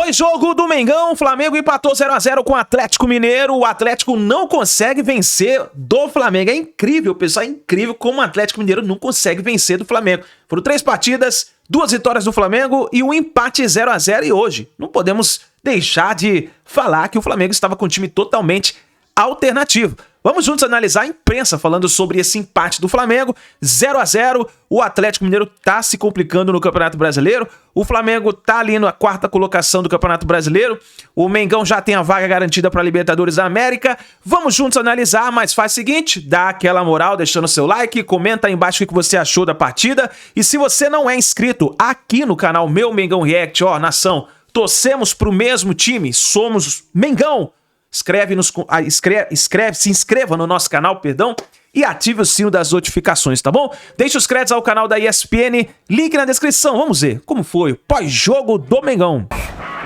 Pós-jogo do Mengão, o Flamengo empatou 0x0 com o Atlético Mineiro. O Atlético não consegue vencer do Flamengo. É incrível, pessoal, é incrível como o Atlético Mineiro não consegue vencer do Flamengo. Foram 3 partidas, 2 vitórias do Flamengo e um empate 0x0. E hoje não podemos deixar de falar que o Flamengo estava com um time totalmente alternativo. Vamos juntos analisar a imprensa falando sobre esse empate do Flamengo, 0x0. O Atlético Mineiro tá se complicando no Campeonato Brasileiro. O Flamengo tá ali na 4ª colocação do Campeonato Brasileiro. O Mengão já tem a vaga garantida para a Libertadores da América. Vamos juntos analisar, mas faz o seguinte, dá aquela moral deixando seu like, comenta aí embaixo o que você achou da partida. E se você não é inscrito aqui no canal Meu Mengão React, ó, nação, torcemos pro mesmo time, somos Mengão. Se inscreva no nosso canal, perdão, e ative o sino das notificações, tá bom? Deixe os créditos ao canal da ESPN, link na descrição. Vamos ver como foi o pós-jogo do Mengão.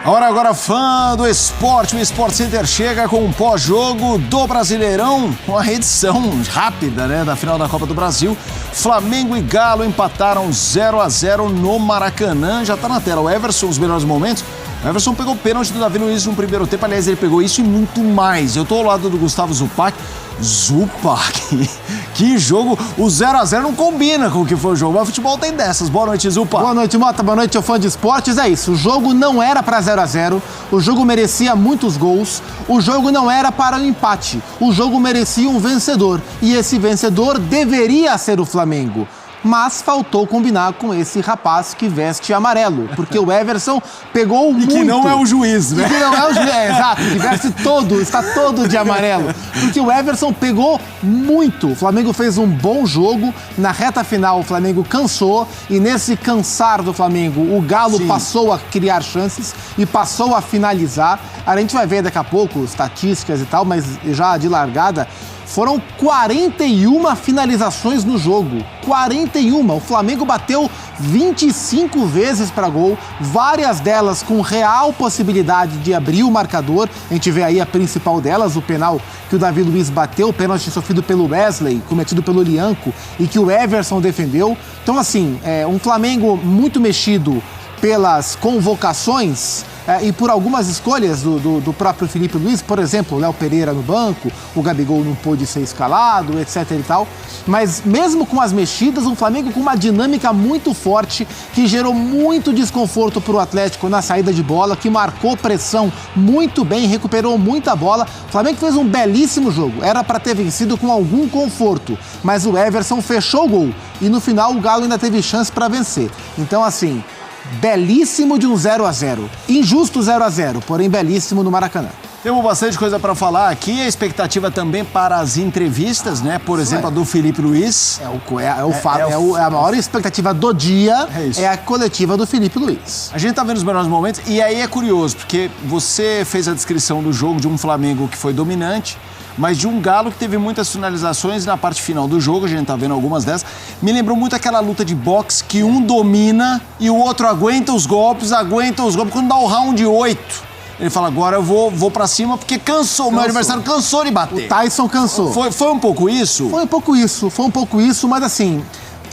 Hora agora, fã do esporte, o Sport Center chega com o pós-jogo do Brasileirão, com a edição rápida, né, da final da Copa do Brasil. Flamengo e Galo empataram 0x0 no Maracanã, já tá na tela o Everson, os melhores momentos. O Everson pegou o pênalti do Davi Luiz no primeiro tempo, aliás, ele pegou isso e muito mais. Eu tô ao lado do Gustavo Zupac. Que jogo, o 0x0 não combina com o que foi o jogo, mas o futebol tem dessas. Boa noite, Zupa. Boa noite, Mota, boa noite, fã de esportes. É isso, o jogo não era para 0x0, o jogo merecia muitos gols, o jogo não era para um empate, o jogo merecia um vencedor, e esse vencedor deveria ser o Flamengo. Mas faltou combinar com esse rapaz que veste amarelo, porque o Everson pegou muito. E que não é o juiz, né? E que não é o juiz, exato, que veste todo, está todo de amarelo. Porque o Everson pegou muito. O Flamengo fez um bom jogo, na reta final o Flamengo cansou, e nesse cansar do Flamengo, o Galo passou a criar chances e passou a finalizar. A gente vai ver daqui a pouco estatísticas e tal, mas já de largada, foram 41 finalizações no jogo. 41. O Flamengo bateu 25 vezes para gol, várias delas com real possibilidade de abrir o marcador. A gente vê aí a principal delas, o penal que o Davi Luiz bateu, o pênalti sofrido pelo Wesley, cometido pelo Lianco, e que o Everson defendeu. Então, assim, um Flamengo muito mexido pelas convocações e por algumas escolhas do próprio Felipe Luiz, por exemplo, o Léo Pereira no banco, o Gabigol não pôde ser escalado, etc e tal. Mas mesmo com as mexidas, um Flamengo com uma dinâmica muito forte, que gerou muito desconforto para o Atlético na saída de bola, que marcou pressão muito bem, recuperou muita bola. O Flamengo fez um belíssimo jogo, era para ter vencido com algum conforto, mas o Everson fechou o gol e no final o Galo ainda teve chance para vencer. Então, assim, belíssimo de um 0x0. Injusto 0x0, porém belíssimo no Maracanã. Temos bastante coisa para falar aqui, a expectativa também para as entrevistas, né? Por exemplo, a do Felipe Luiz. A maior expectativa do dia é a coletiva do Felipe Luiz. A gente tá vendo os melhores momentos e aí é curioso, porque você fez a descrição do jogo de um Flamengo que foi dominante, mas de um Galo que teve muitas finalizações na parte final do jogo, a gente tá vendo algumas dessas. Me lembrou muito aquela luta de boxe que um domina e o outro aguenta os golpes. Quando dá o round 8, ele fala, agora eu vou pra cima porque cansou. O meu adversário cansou de bater. O Tyson cansou. Foi um pouco isso? Foi um pouco isso, mas assim,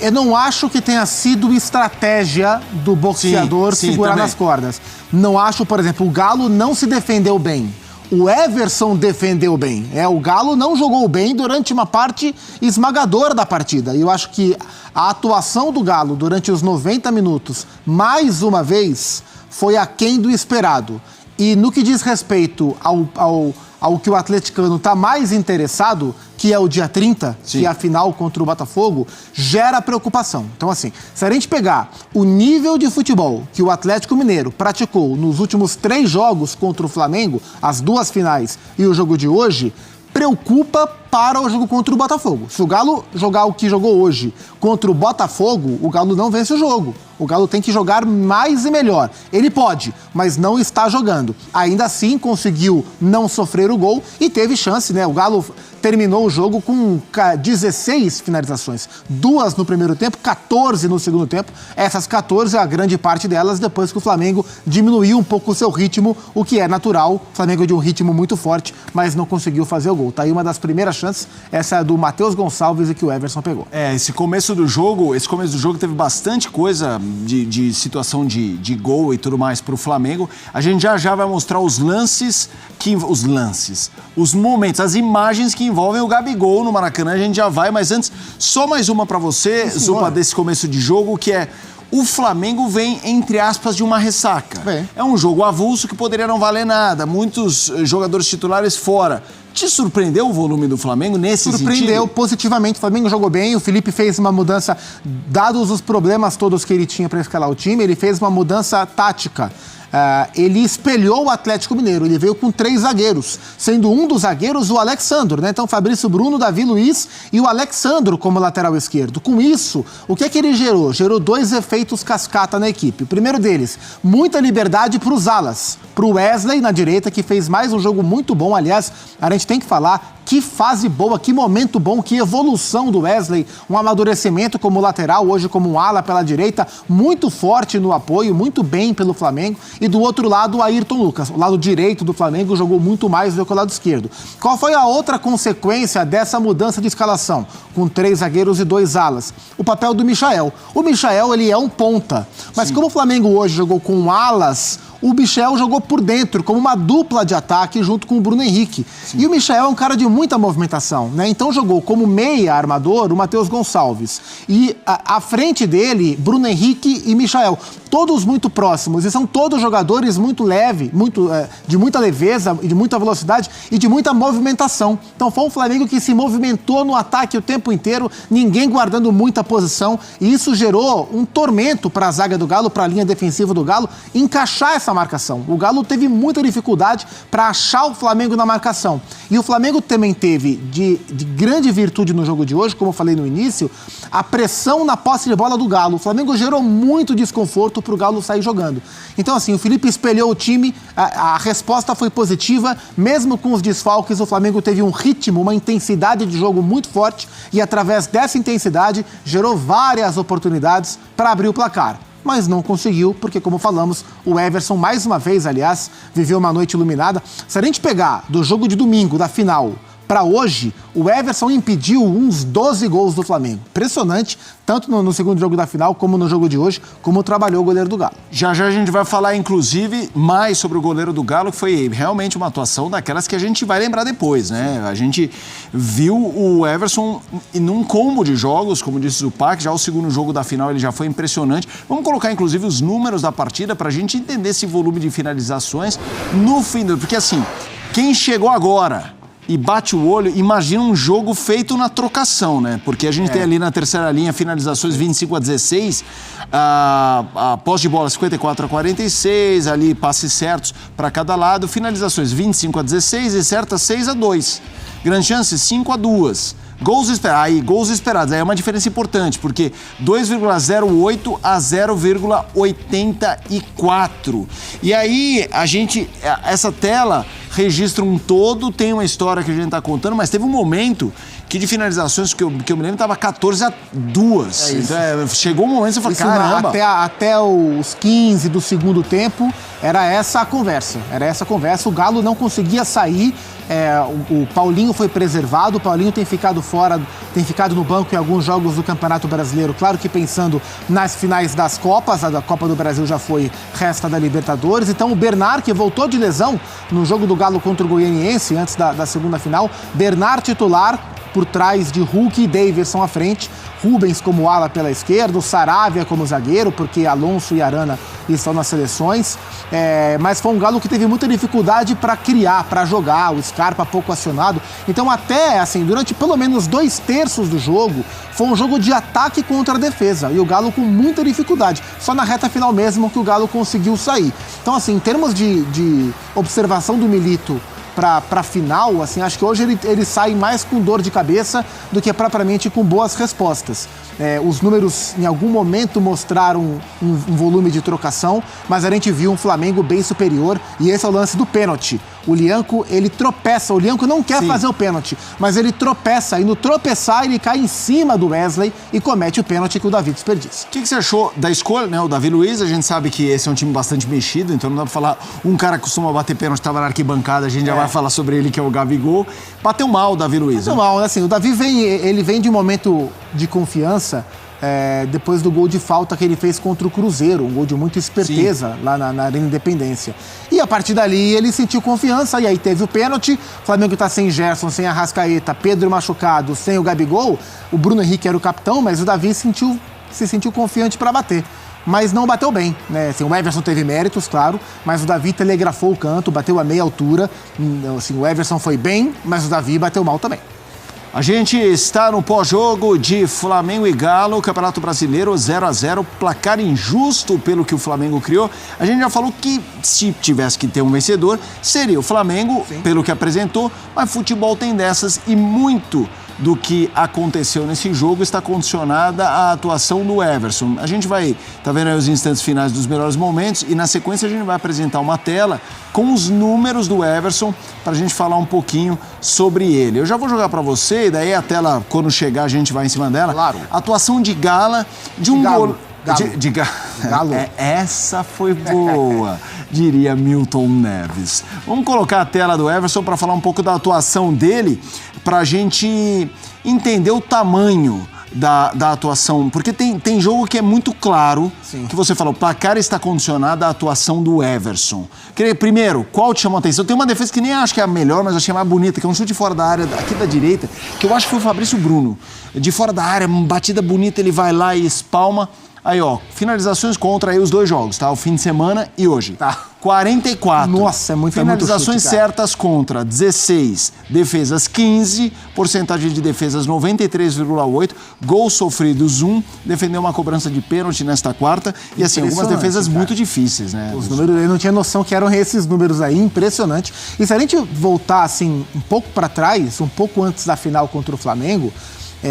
eu não acho que tenha sido estratégia do boxeador segurar também nas cordas. Não acho, por exemplo, o Galo não se defendeu bem. O Everson defendeu bem. O Galo não jogou bem durante uma parte esmagadora da partida. E eu acho que a atuação do Galo durante os 90 minutos, mais uma vez, foi aquém do esperado. E no que diz respeito ao que o atleticano está mais interessado, que é o dia 30, que é a final contra o Botafogo, gera preocupação. Então, assim, se a gente pegar o nível de futebol que o Atlético Mineiro praticou nos últimos 3 jogos contra o Flamengo, as 2 finais e o jogo de hoje, preocupa para o jogo contra o Botafogo. Se o Galo jogar o que jogou hoje contra o Botafogo, o Galo não vence o jogo. O Galo tem que jogar mais e melhor. Ele pode, mas não está jogando. Ainda assim, conseguiu não sofrer o gol e teve chance, né? O Galo terminou o jogo com 16 finalizações. 2 no primeiro tempo, 14 no segundo tempo. Essas 14, a grande parte delas, depois que o Flamengo diminuiu um pouco o seu ritmo, o que é natural. O Flamengo é de um ritmo muito forte, mas não conseguiu fazer o gol. Tá aí uma das primeiras chances chances. Essa é a do Matheus Gonçalves e que o Everson pegou. Esse começo do jogo teve bastante coisa de situação de gol e tudo mais pro Flamengo. A gente já vai mostrar os momentos, as imagens que envolvem o Gabigol no Maracanã. A gente já vai, mas antes, só mais uma pra você, Zupa, desse começo de jogo, que é: o Flamengo vem, entre aspas, de uma ressaca. É um jogo avulso que poderia não valer nada. Muitos jogadores titulares fora. Te surpreendeu o volume do Flamengo nesse sentido? Surpreendeu positivamente. O Flamengo jogou bem. O Felipe fez uma mudança, dados os problemas todos que ele tinha para escalar o time, ele fez uma mudança tática. Ele espelhou o Atlético Mineiro, ele veio com 3 zagueiros, sendo um dos zagueiros o Alexandro, né? Então Fabrício Bruno, Davi Luiz e o Alexandro como lateral esquerdo. Com isso, o que é que ele gerou? Gerou 2 efeitos cascata na equipe. O primeiro deles, muita liberdade para os alas, para o Wesley na direita, que fez mais um jogo muito bom. Aliás, a gente tem que falar, que fase boa, que momento bom, que evolução do Wesley, um amadurecimento como lateral, hoje como um ala pela direita, muito forte no apoio, muito bem pelo Flamengo. E do outro lado, o Ayrton Lucas, o lado direito do Flamengo, jogou muito mais do que o lado esquerdo. Qual foi a outra consequência dessa mudança de escalação? Com 3 zagueiros e 2 alas. O papel do Michael. O Michael, ele é um ponta, mas como o Flamengo hoje jogou com alas, o Michel jogou por dentro, como uma dupla de ataque junto com o Bruno Henrique. Sim. E o Michel é um cara de muita movimentação, né? Então jogou como meia armador o Matheus Gonçalves. E à frente dele, Bruno Henrique e Michel. Todos muito próximos, e são todos jogadores muito leves, de muita leveza, de muita velocidade e de muita movimentação. Então foi um Flamengo que se movimentou no ataque o tempo inteiro, ninguém guardando muita posição, e isso gerou um tormento para a zaga do Galo, para a linha defensiva do Galo, encaixar essa marcação. O Galo teve muita dificuldade para achar o Flamengo na marcação. E o Flamengo também teve, de grande virtude no jogo de hoje, como eu falei no início, a pressão na posse de bola do Galo. O Flamengo gerou muito desconforto para o Galo sair jogando. Então, assim, o Felipe espelhou o time, a resposta foi positiva, mesmo com os desfalques, o Flamengo teve um ritmo, uma intensidade de jogo muito forte e, através dessa intensidade, gerou várias oportunidades para abrir o placar. Mas não conseguiu, porque, como falamos, o Everson, mais uma vez, aliás, viveu uma noite iluminada. Se a gente pegar do jogo de domingo, da final, para hoje, o Everson impediu uns 12 gols do Flamengo. Impressionante, tanto no segundo jogo da final, como no jogo de hoje, como trabalhou o goleiro do Galo. Já a gente vai falar, inclusive, mais sobre o goleiro do Galo, que foi realmente uma atuação daquelas que a gente vai lembrar depois, né? A gente viu o Everson num combo de jogos, como disse o Pac, já o segundo jogo da final ele já foi impressionante. Vamos colocar, inclusive, os números da partida para a gente entender esse volume de finalizações no fim, porque assim, quem chegou agora e bate o olho, imagina um jogo feito na trocação, né? Porque a gente tem ali na terceira linha finalizações 25-16, a posse de bola 54-46, ali passes certos para cada lado, finalizações 25-16 e certas 6-2. Grande chance 5-2. Gols esperados, aí é uma diferença importante, porque 2,08 a 0,84. E aí, essa tela registra um todo, tem uma história que a gente tá contando, mas teve um momento que de finalizações que eu me lembro tava 14-2. Então, chegou um momento que você falou, caramba. Até os 15 do segundo tempo, era essa a conversa. O Galo não conseguia sair. O Paulinho foi preservado, o Paulinho tem ficado fora, tem ficado no banco em alguns jogos do Campeonato Brasileiro, claro que pensando nas finais das Copas, a da Copa do Brasil já foi, resta da Libertadores. Então o Bernard, que voltou de lesão no jogo do Galo contra o Goianiense, antes da segunda final, Bernard titular, por trás de Hulk e Davidson à frente, Rubens como ala pela esquerda, o Saravia como zagueiro, porque Alonso e Arana estão nas seleções, mas foi um Galo que teve muita dificuldade para criar, para jogar, o Scarpa pouco acionado. Então até, assim, durante pelo menos 2/3 do jogo, foi um jogo de ataque contra a defesa, e o Galo com muita dificuldade. Só na reta final mesmo que o Galo conseguiu sair. Então, assim, em termos de observação do Milito para final, assim, acho que hoje ele sai mais com dor de cabeça do que propriamente com boas respostas. Os números, em algum momento, mostraram um volume de trocação, mas a gente viu um Flamengo bem superior, e esse é o lance do pênalti. O Lianco, ele tropeça, o Lianco não quer fazer o pênalti, mas ele tropeça, e no tropeçar ele cai em cima do Wesley e comete o pênalti que o Davi desperdiça. O que você achou da escolha, né? O Davi Luiz, a gente sabe que esse é um time bastante mexido, então não dá pra falar, um cara que costuma bater pênalti, estava na arquibancada, a gente já vai falar sobre ele, que é o Gabigol. Bateu mal o Davi Luiz. Bateu mal, assim, o Davi vem de um momento de confiança, depois do gol de falta que ele fez contra o Cruzeiro, um gol de muita esperteza lá na Arena Independência. E a partir dali ele sentiu confiança, e aí teve o pênalti. O Flamengo tá sem Gerson, sem Arrascaeta, Pedro machucado, sem o Gabigol. O Bruno Henrique era o capitão, mas o Davi se sentiu confiante para bater. Mas não bateu bem, né? Assim, o Everson teve méritos, claro, mas o Davi telegrafou o canto, bateu a meia altura. Assim, o Everson foi bem, mas o Davi bateu mal também. A gente está no pós-jogo de Flamengo e Galo, Campeonato Brasileiro 0-0, placar injusto pelo que o Flamengo criou. A gente já falou que se tivesse que ter um vencedor, seria o Flamengo, pelo que apresentou, mas futebol tem dessas e muito do que aconteceu nesse jogo está condicionada à atuação do Everson. A gente vai, tá vendo aí os instantes finais dos melhores momentos e na sequência a gente vai apresentar uma tela com os números do Everson para a gente falar um pouquinho sobre ele. Eu já vou jogar para você e daí a tela, quando chegar, a gente vai em cima dela. Claro. Atuação de Gala, de um gol... Galo. Essa foi boa, diria Milton Neves. Vamos colocar a tela do Everson para falar um pouco da atuação dele, para a gente entender o tamanho da atuação, porque tem jogo que é muito claro, que você falou, o placar está condicionado à atuação do Everson. Primeiro, qual te chamou a atenção? Tem uma defesa que nem acho que é a melhor, mas eu achei mais bonita, que é um chute fora da área, aqui da direita, que eu acho que foi o Fabrício Bruno. De fora da área, uma batida bonita, ele vai lá e espalma. Aí, ó, finalizações contra aí os dois jogos, tá? O fim de semana e hoje. Tá. 44. Nossa, é muito finalizações chute, cara. Certas contra 16, defesas 15, porcentagem de defesas 93,8, gols sofridos 1, defendeu uma cobrança de pênalti nesta quarta e assim, algumas defesas muito difíceis, né? Os números, eu não tinha noção que eram esses números aí, impressionante. E se a gente voltar assim um pouco para trás, um pouco antes da final contra o Flamengo,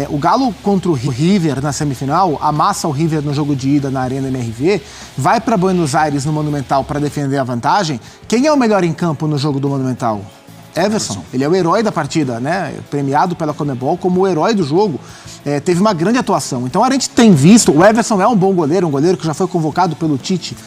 o Galo contra o River na semifinal, amassa o River no jogo de ida na Arena MRV, vai para Buenos Aires no Monumental para defender a vantagem. Quem é o melhor em campo no jogo do Monumental? Everson. Ele é o herói da partida, né? Premiado pela Conmebol como o herói do jogo. Teve uma grande atuação. Então a gente tem visto, o Everson é um bom goleiro, um goleiro que já foi convocado pelo Tite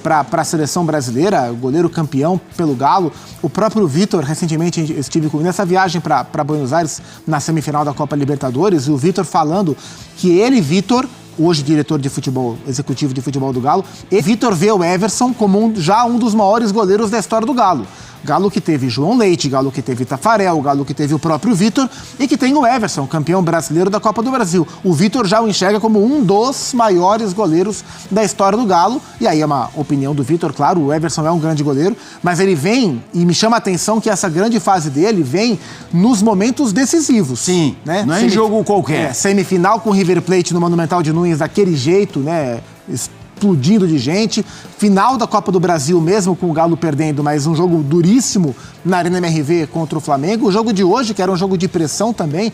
para a seleção brasileira, goleiro campeão pelo Galo. O próprio Vitor, recentemente estive com nessa viagem para Buenos Aires, na semifinal da Copa Libertadores, e o Vitor falando que ele, Vitor, hoje diretor de futebol, executivo de futebol do Galo, e Vitor vê o Everson como já um dos maiores goleiros da história do Galo. Galo que teve João Leite, Galo que teve Tafarel, Galo que teve o próprio Vitor e que tem o Everson, campeão brasileiro da Copa do Brasil. O Vitor já o enxerga como um dos maiores goleiros da história do Galo. E aí é uma opinião do Vitor, claro, o Everson é um grande goleiro, mas ele vem, e me chama a atenção que essa grande fase dele vem nos momentos decisivos. Sim, né? Não é em jogo qualquer. Semifinal com o River Plate no Monumental de Nunes, daquele jeito, né? Explodindo de gente, final da Copa do Brasil mesmo com o Galo perdendo, mas um jogo duríssimo na Arena MRV contra o Flamengo. O jogo de hoje, que era um jogo de pressão também,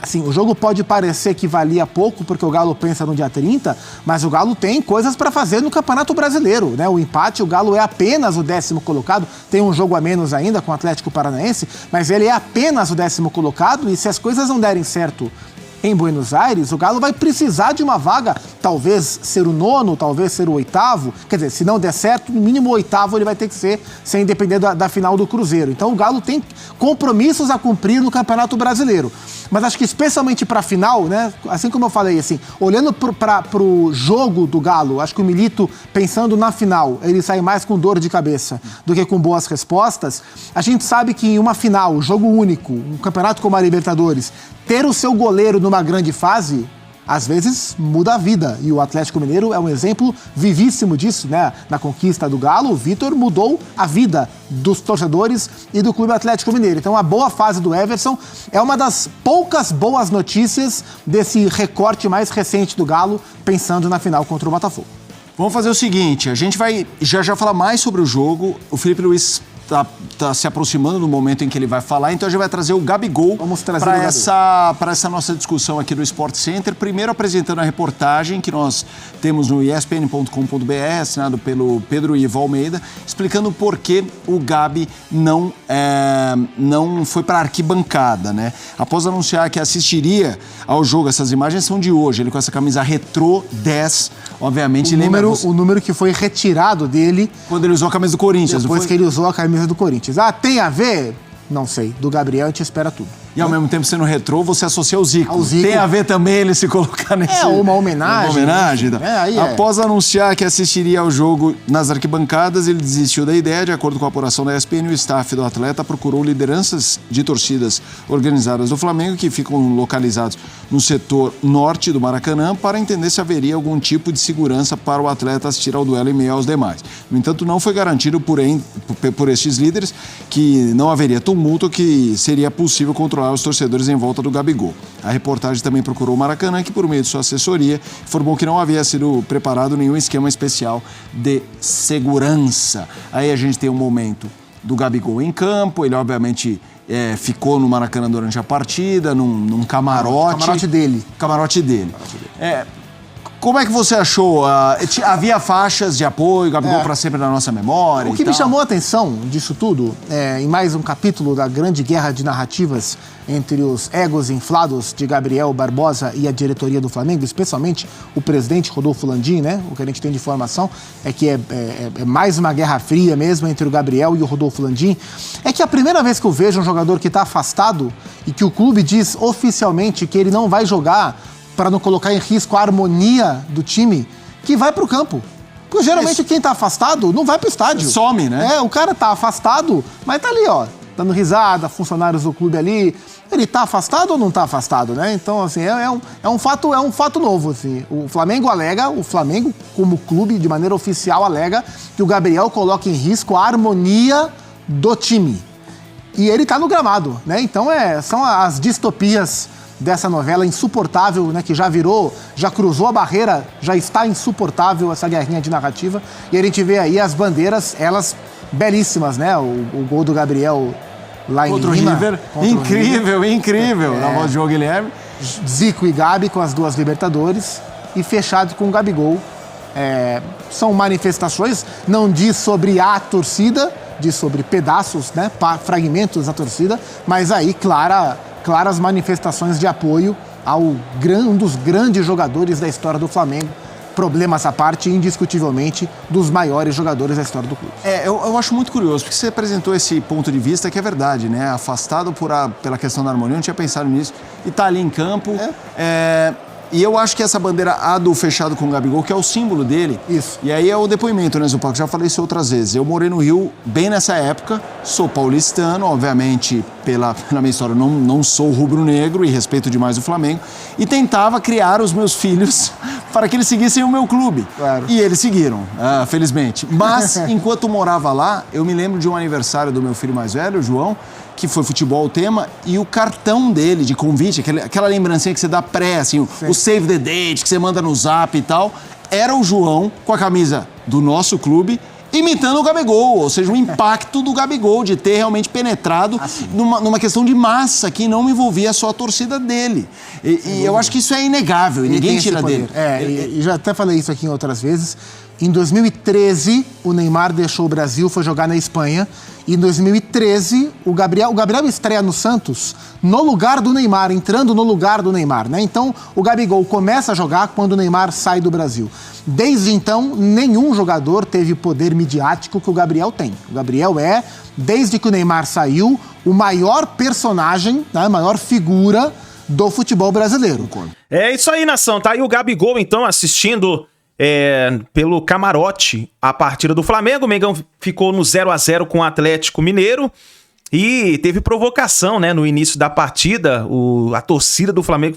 assim, o jogo pode parecer que valia pouco porque o Galo pensa no dia 30, mas o Galo tem coisas para fazer no Campeonato Brasileiro, né? O empate, o Galo é apenas o 10º colocado, tem um jogo a menos ainda com o Atlético Paranaense, mas ele é apenas o 10º colocado e se as coisas não derem certo em Buenos Aires, o Galo vai precisar de uma vaga, talvez ser o 9º, talvez ser o 8º, quer dizer, se não der certo, no mínimo o 8º ele vai ter que ser, sem depender da final do Cruzeiro. Então o Galo tem compromissos a cumprir no Campeonato Brasileiro. Mas acho que especialmente para a final, né, assim como eu falei, assim, olhando para o jogo do Galo, acho que o Milito, pensando na final, ele sai mais com dor de cabeça do que com boas respostas. A gente sabe que em uma final, jogo único, um campeonato como a Libertadores, ter o seu goleiro numa grande fase, às vezes muda a vida. E o Atlético Mineiro é um exemplo vivíssimo disso, né? Na conquista do Galo, o Vitor mudou a vida dos torcedores e do Clube Atlético Mineiro. Então a boa fase do Everson é uma das poucas boas notícias desse recorte mais recente do Galo, pensando na final contra o Botafogo. Vamos fazer o seguinte, a gente vai já falar mais sobre o jogo. O Felipe Luiz tá se aproximando do momento em que ele vai falar, então a gente vai trazer o Gabigol para essa nossa discussão aqui do Sport Center. Primeiro apresentando a reportagem que nós temos no espn.com.br, assinado pelo Pedro Ivo Almeida, explicando por que o Gabi não foi para a arquibancada, né? Após anunciar que assistiria ao jogo, essas imagens são de hoje, ele com essa camisa retrô 10, obviamente. O número que foi retirado dele quando ele usou a camisa do Corinthians. Depois que ele usou a camisa do Corinthians. Ah, tem a ver? Não sei. Do Gabriel a gente espera tudo. E ao mesmo tempo sendo retrô, você associa ao Zico. Ao Zico. Tem a ver também ele se colocar nesse... uma homenagem. Uma homenagem. Após anunciar que assistiria ao jogo nas arquibancadas, ele desistiu da ideia. De acordo com a apuração da ESPN, o staff do atleta procurou lideranças de torcidas organizadas do Flamengo, que ficam localizados no setor norte do Maracanã, para entender se haveria algum tipo de segurança para o atleta assistir ao duelo em meio aos demais. No entanto, não foi garantido por estes líderes que não haveria tumulto, que seria possível controlar os torcedores em volta do Gabigol. A reportagem também procurou o Maracanã, que por meio de sua assessoria informou que não havia sido preparado nenhum esquema especial de segurança. Aí a gente tem um momento do Gabigol em campo, ele obviamente ficou no Maracanã durante a partida, num camarote. Camarote dele. Como é que você achou? Havia faixas de apoio, Gabigol para sempre na nossa memória. O que me chamou a atenção disso tudo, em mais um capítulo da grande guerra de narrativas entre os egos inflados de Gabriel Barbosa e a diretoria do Flamengo, especialmente o presidente Rodolfo Landim, né? O que a gente tem de informação é que é mais uma guerra fria mesmo entre o Gabriel e o Rodolfo Landim. É que a primeira vez que eu vejo um jogador que está afastado e que o clube diz oficialmente que ele não vai jogar para não colocar em risco a harmonia do time, que vai para o campo. Porque geralmente quem está afastado não vai para o estádio. Some, né? O cara está afastado, mas tá ali, ó, dando risada, funcionários do clube ali. Ele está afastado ou não está afastado, né? Então, assim, é um fato novo, assim. O Flamengo como clube, de maneira oficial, alega que o Gabriel coloca em risco a harmonia do time. E ele está no gramado, né? Então, são as distopias dessa novela insuportável, né, que já cruzou a barreira, já está insuportável essa guerrinha de narrativa. E a gente vê aí as bandeiras, elas belíssimas, né? O gol do Gabriel lá em Lima. River. Incrível. Na voz de João Guilherme. Zico e Gabi com as duas Libertadores e fechado com o Gabigol. São manifestações, não diz sobre a torcida, diz sobre pedaços, né, fragmentos da torcida, mas aí, claras manifestações de apoio ao um dos grandes jogadores da história do Flamengo. Problemas à parte, indiscutivelmente, dos maiores jogadores da história do clube. Eu acho muito curioso, porque você apresentou esse ponto de vista que é verdade, né? Afastado pela questão da harmonia, eu não tinha pensado nisso, e tá ali em campo. E eu acho que essa bandeira do fechado com o Gabigol, que é o símbolo dele. Isso. E aí é o depoimento, né, Zupac? Já falei isso outras vezes. Eu morei no Rio bem nessa época, sou paulistano, obviamente, pela minha história, não sou rubro-negro e respeito demais o Flamengo, e tentava criar os meus filhos para que eles seguissem o meu clube. Claro. E eles seguiram, felizmente. Mas, enquanto morava lá, eu me lembro de um aniversário do meu filho mais velho, o João, que foi futebol o tema, e o cartão dele de convite, aquela lembrancinha que você dá assim, o save the date, que você manda no zap e tal, era o João com a camisa do nosso clube, imitando o Gabigol, ou seja, o impacto do Gabigol de ter realmente penetrado numa questão de massa que não envolvia só a torcida dele. E eu acho que isso é inegável, e ninguém tira dele. E já até falei isso aqui em outras vezes. Em 2013, o Neymar deixou o Brasil, foi jogar na Espanha. E em 2013, o Gabriel estreia no Santos no lugar do Neymar, entrando no lugar do Neymar, né? Então, o Gabigol começa a jogar quando o Neymar sai do Brasil. Desde então, nenhum jogador teve o poder midiático que o Gabriel tem. O Gabriel desde que o Neymar saiu, o maior personagem, né, a maior figura do futebol brasileiro. É isso aí, nação. Tá aí o Gabigol, então, assistindo pelo camarote a partida do Flamengo. O Mengão ficou no 0-0 com o Atlético Mineiro e teve provocação, né, no início da partida. A torcida do Flamengo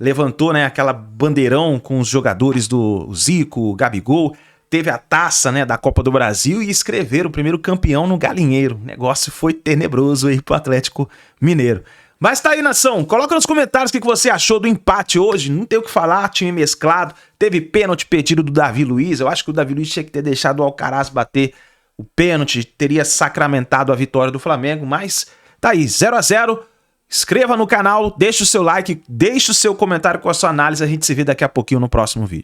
levantou, né, aquela bandeirão com os jogadores do Zico, Gabigol. Teve a taça, né, da Copa do Brasil e escreveram o primeiro campeão no galinheiro. O negócio foi tenebroso aí pro Atlético Mineiro. Mas tá aí, nação. Coloca nos comentários o que você achou do empate hoje. Não tem o que falar, time mesclado. Teve pênalti pedido do Davi Luiz. Eu acho que o Davi Luiz tinha que ter deixado o Alcaraz bater o pênalti teria sacramentado a vitória do Flamengo, mas tá aí, 0-0. Inscreva no canal, deixe o seu like, deixe o seu comentário com a sua análise. A gente se vê daqui a pouquinho no próximo vídeo.